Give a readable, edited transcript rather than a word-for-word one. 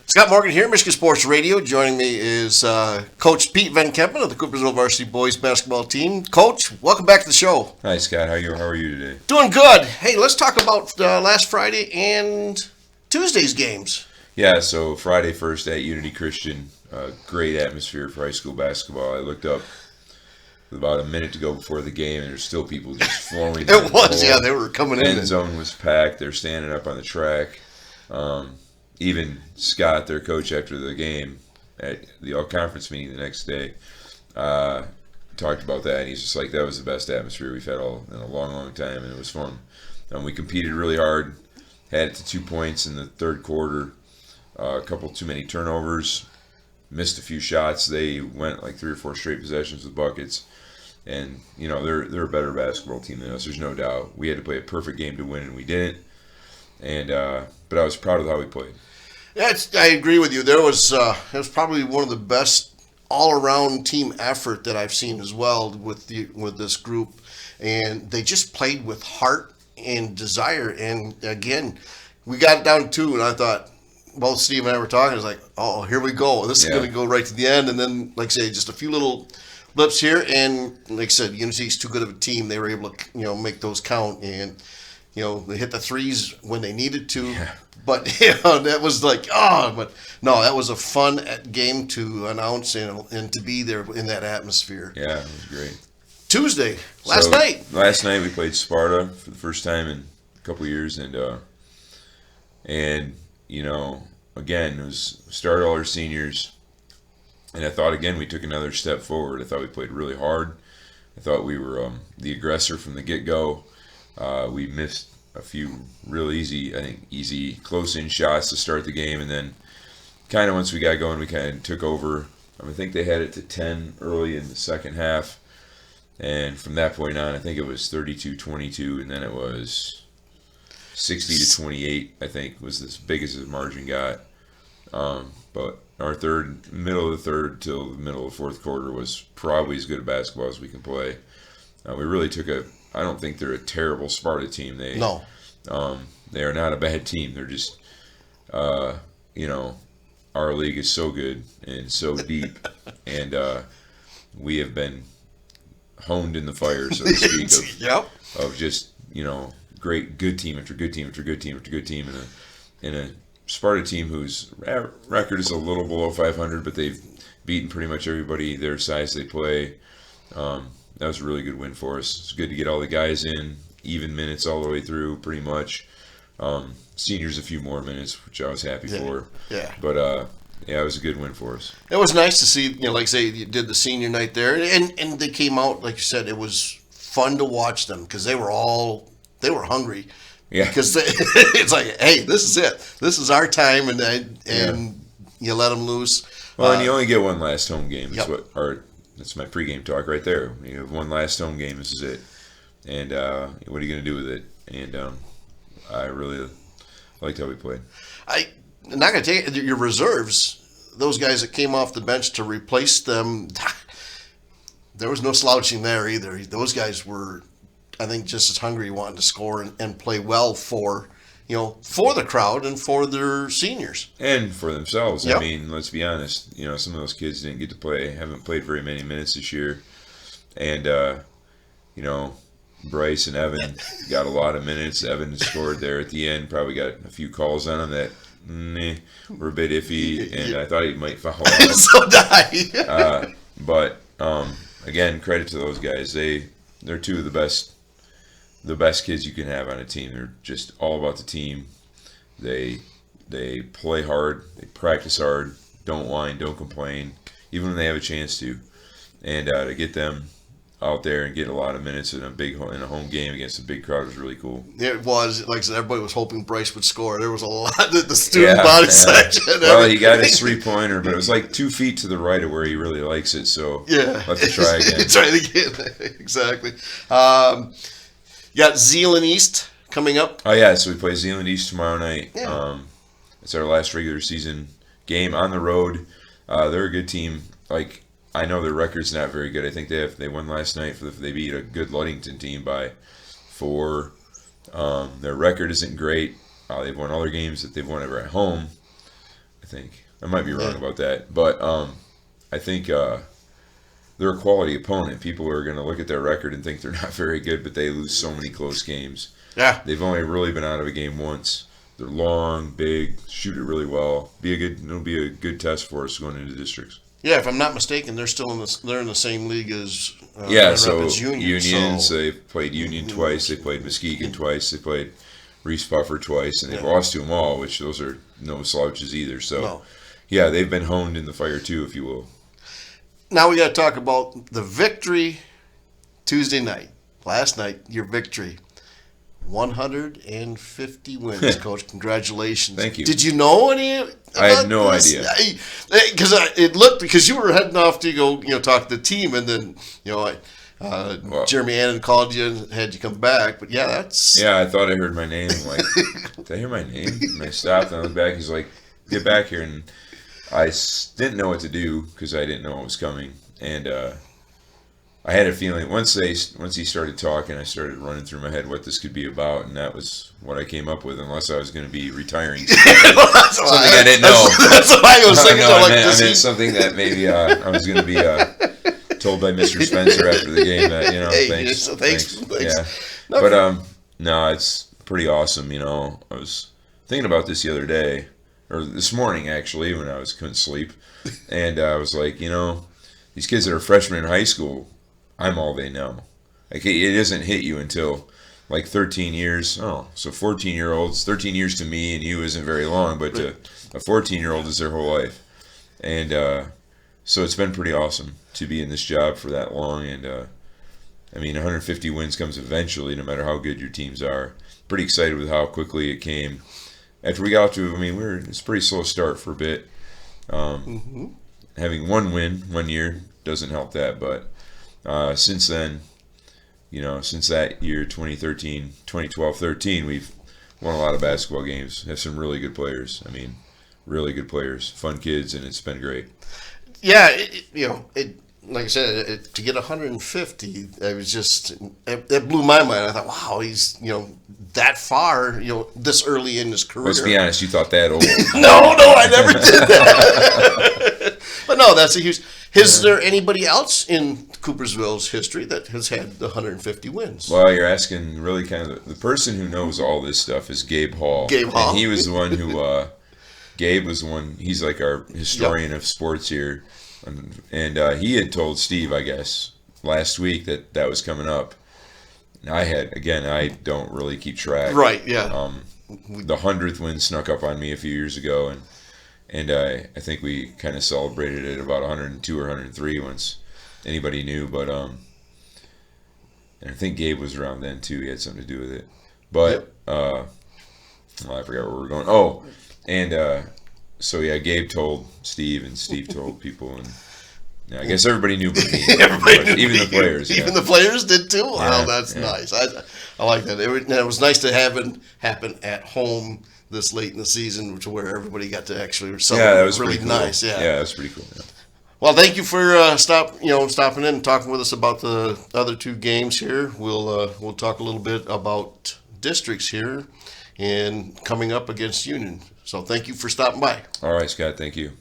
Scott Morgan here, Michigan Sports Radio. Joining me is Coach Pete Vankempen of the Coopersville Varsity boys basketball team. Coach, welcome back to the show. Hi, Scott. How are you today? Doing good. Hey, let's talk about last Friday and Tuesday's games. Yeah, so Friday first at Unity Christian, great atmosphere for high school basketball. I looked up with about a minute to go before the game, and there's still people just flowing. It was, yeah, they were coming in. End zone was packed. They're standing up on the track. Even Scott, their coach, after the game at the all-conference meeting the next day, talked about that, and he's just like, that was the best atmosphere we've had in a long, long time, and it was fun. We competed really hard, had it to 2 points in the third quarter, a couple too many turnovers, missed a few shots. They went like 3 or 4 straight possessions with buckets, and they're a better basketball team than us. There's no doubt. We had to play a perfect game to win, and we didn't. And but I was proud of how we played. Yeah, I agree with you. It was probably one of the best all-around team effort that I've seen as well with this group, and they just played with heart and desire. And again, we got it down to 2, and I thought, both Steve and I were talking. I was like, "Oh, here we go. This is going to go right to the end." And then, like I say, just a few little blips here, and like I said, Unity's too good of a team. They were able to make those count, and they hit the threes when they needed to. Yeah. But that was like, but no, that was a fun game to announce and to be there in that atmosphere. Yeah, it was great. Tuesday, last night. Last night we played Sparta for the first time in a couple of years, and again, it was started all our seniors, and I thought again we took another step forward. I thought we played really hard. I thought we were the aggressor from the get-go. We missed a few real easy close-in shots to start the game, and then kind of once we got going, we kind of took over. I think they had it to 10 early in the second half, and from that point on, I think it was 32-22, and then it was 60-28. I think was as big as the margin got. But our middle of the third till the middle of the fourth quarter was probably as good a basketball as we can play. We really took I don't think they're a terrible Sparta team. They are not a bad team. They're just, our league is so good and so deep, and we have been honed in the fire, so to speak, of just good team after good team after good team after good team, in a Sparta team whose record is a little below 500, but they've beaten pretty much everybody their size they play. That was a really good win for us. It's good to get all the guys in, even minutes all the way through, pretty much. Seniors a few more minutes, which I was happy for. Yeah. But it was a good win for us. It was nice to see, like I say, you did the senior night there, and they came out, like you said, it was fun to watch them because they were hungry. Yeah. Because it's like, hey, this is it. This is our time, and you let them loose. Well, and you only get one last home game. Yep. That's my pregame talk right there. You have one last home game. This is it. And what are you going to do with it? And I really liked how we played. I'm not going to take your reserves. Those guys that came off the bench to replace them, there was no slouching there either. Those guys were, I think, just as hungry, wanting to score and play well for the crowd and for their seniors. And for themselves. Yep. I mean, let's be honest. Some of those kids didn't get to play, haven't played very many minutes this year. And, Bryce and Evan got a lot of minutes. Evan scored there at the end, probably got a few calls on him that were a bit iffy, and I thought he might foul out. So did I. But, again, credit to those guys. They're two of the best kids you can have on a team. They're just all about the team. They play hard. They practice hard. Don't whine. Don't complain, even when they have a chance to. And to get them out there and get a lot of minutes in a home game against a big crowd was really cool. It was, like I said, everybody was hoping Bryce would score. There was a lot of the student body section. Well, he got his 3-pointer, but it was like 2 feet to the right of where he really likes it. So let's try again. Try it again. Exactly. You got Zeeland East coming up. Oh, yeah, so we play Zeeland East tomorrow night. Yeah. It's our last regular season game on the road. They're a good team. I know their record's not very good. I think they won last night. They beat a good Ludington team by 4. Their record isn't great. They've won all their games that they've won ever at home. I think. I might be wrong about that, but I think they're a quality opponent. People are going to look at their record and think they're not very good, but they lose so many close games. Yeah. They've only really been out of a game once. They're long, big, shoot it really well. It'll be a good test for us going into districts. Yeah, if I'm not mistaken, they're still they're in the same league as So Union. So. They've played Union twice. They played Muskegon twice. They played Reese Buffer twice, and they've lost to them all, which those are no slouches either. So, yeah, they've been honed in the fire too, if you will. Now we got to talk about the victory Tuesday night. Last night, your victory. 150 wins, Coach. Congratulations. Thank you. Did you know any? I had no idea. Because it looked, because you were heading off to go, talk to the team, and then Jeremy Annan called you and had you come back. But yeah, I thought I heard my name. I'm like, did I hear my name? And I stopped and I looked back. He's like, get back here, and I didn't know what to do because I didn't know what was coming, and I had a feeling once he started talking, I started running through my head what this could be about, and that was what I came up with. Unless I was going to be retiring, something I didn't know. That's what I was thinking. I meant something that maybe I was going to be told by Mr. Spencer after the game that thanks. Yeah, but no, it's pretty awesome. I was thinking about this the other day, or this morning actually, when I couldn't sleep, and I was like, these kids that are freshmen in high school, I'm all they know. Like, it doesn't hit you until like 13 years. Oh, so 14-year-olds, 13 years to me and you isn't very long, but to a 14-year-old is their whole life. And so it's been pretty awesome to be in this job for that long. And 150 wins comes eventually, no matter how good your teams are. Pretty excited with how quickly it came. After we got to, it's a pretty slow start for a bit. Having one win 1 year doesn't help that, but since then, since that year 2012-13, we've won a lot of basketball games. Have some really good players. Really good players, fun kids, and it's been great. Yeah, like I said, to get 150, it blew my mind. I thought, wow, he's that far, this early in his career. Let's be honest, you thought that old. No, I never did that. But no, that's a huge. Is there anybody else in Coopersville's history that has had the 150 wins? Well, you're asking really kind of the person who knows all this stuff is Gabe Hall. And he was the one who. Gabe was the one. He's like our historian of sports here, and he had told Steve, I guess, last week that was coming up. And I don't really keep track. Right. Yeah. The 100th win snuck up on me a few years ago, and I think we kind of celebrated it about 102 or 103 once anybody knew. But and I think Gabe was around then too. He had something to do with it. But I forgot where we were going. Oh, and so yeah, Gabe told Steve, and Steve told people, and I guess everybody knew but me. Even the players. Even the players did too. Wow, that's nice. I like that. It was nice to have it happen at home this late in the season, to where everybody got to actually celebrate. Yeah, that was really pretty cool. Nice. Yeah, that was pretty cool. Yeah. Well, thank you for stopping in and talking with us about the other two games here. We'll talk a little bit about districts here and coming up against Union. So thank you for stopping by. All right, Scott. Thank you.